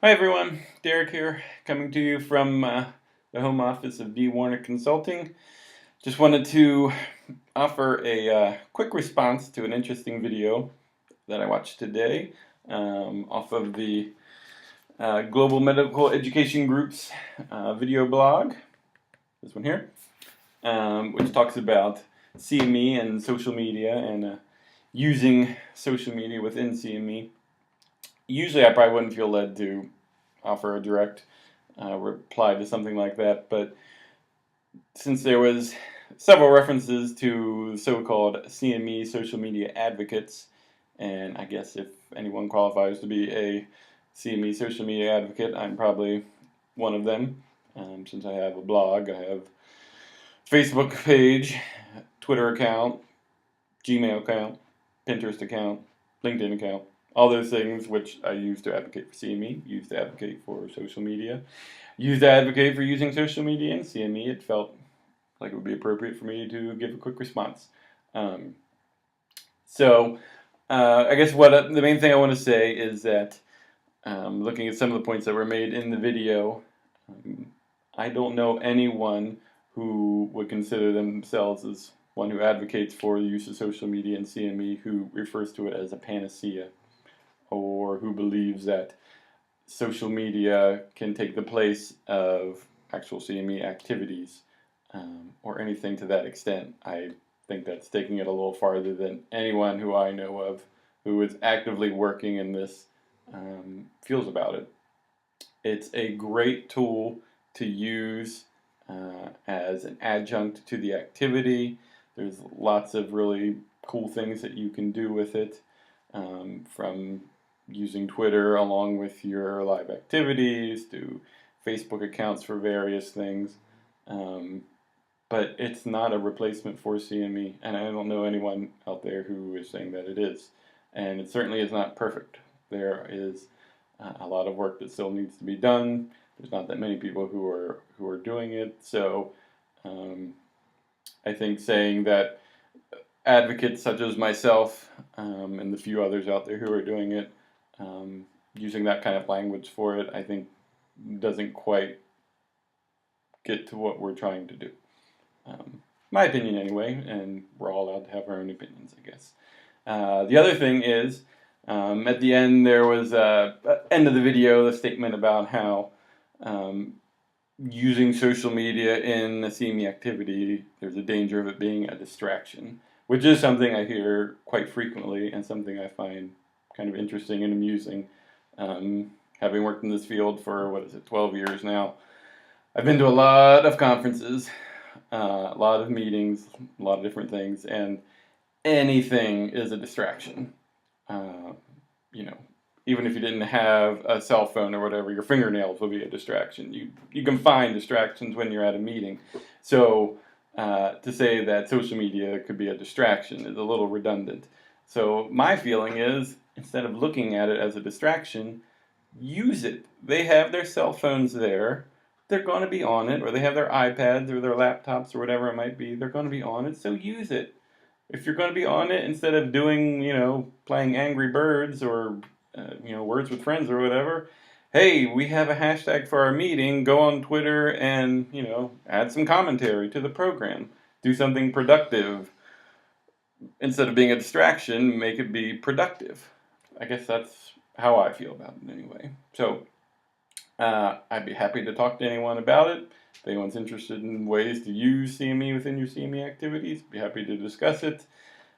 Hi everyone, Derek here, coming to you from the home office of D. Warner Consulting. Just wanted to offer a quick response to an interesting video that I watched today off of the Global Medical Education Group's video blog, this one here, which talks about CME and social media and using social media within CME. Usually I probably wouldn't feel led to offer a direct reply to something like that, but since there was several references to so-called CME social media advocates, and I guess if anyone qualifies to be a CME social media advocate, I'm probably one of them. Since I have a blog, I have a Facebook page, Twitter account, Gmail account, Pinterest account, LinkedIn account, all those things which I use to advocate for CME, use to advocate for social media, use to advocate for using social media in CME. It felt like it would be appropriate for me to give a quick response. I guess the main thing I want to say is that looking at some of the points that were made in the video, I don't know anyone who would consider themselves as one who advocates for the use of social media in CME who refers to it as a panacea, or who believes that social media can take the place of actual CME activities, or anything to that extent. I think that's taking it a little farther than anyone who I know of who is actively working in this feels about it. It's a great tool to use as an adjunct to the activity. There's lots of really cool things that you can do with it, from using Twitter along with your live activities to Facebook accounts for various things. But it's not a replacement for CME, and I don't know anyone out there who is saying that it is. And it certainly is not perfect. There is a lot of work that still needs to be done. There's not that many people who are doing it. So I think saying that advocates such as myself and the few others out there who are doing it, using that kind of language for it, I think doesn't quite get to what we're trying to do. My opinion anyway, and we're all allowed to have our own opinions, I guess. The other thing is, at the end there was end of the video, a statement about how using social media in a CME activity, there's a danger of it being a distraction, which is something I hear quite frequently and something I find kind of interesting and amusing. Having worked in this field for, 12 years now, I've been to a lot of conferences, a lot of meetings, a lot of different things, and anything is a distraction. Even if you didn't have a cell phone or whatever, your fingernails will be a distraction. You can find distractions when you're at a meeting. So to say that social media could be a distraction is a little redundant. So my feeling is, instead of looking at it as a distraction, use it. They have their cell phones there. They're going to be on it, or they have their iPads or their laptops or whatever it might be. They're going to be on it, so use it. If you're going to be on it, instead of doing, playing Angry Birds or, Words with Friends or whatever, hey, we have a hashtag for our meeting. Go on Twitter and, add some commentary to the program. Do something productive. Instead of being a distraction, make it be productive. I guess that's how I feel about it anyway. So I'd be happy to talk to anyone about it. If anyone's interested in ways to use CME within your CME activities, be happy to discuss it.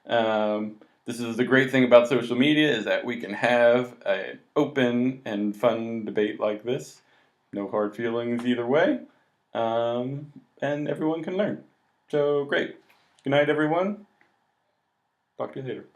This is the great thing about social media, is that we can have an open and fun debate like this. No hard feelings either way. And everyone can learn. So great. Good night, everyone. Talk to you later.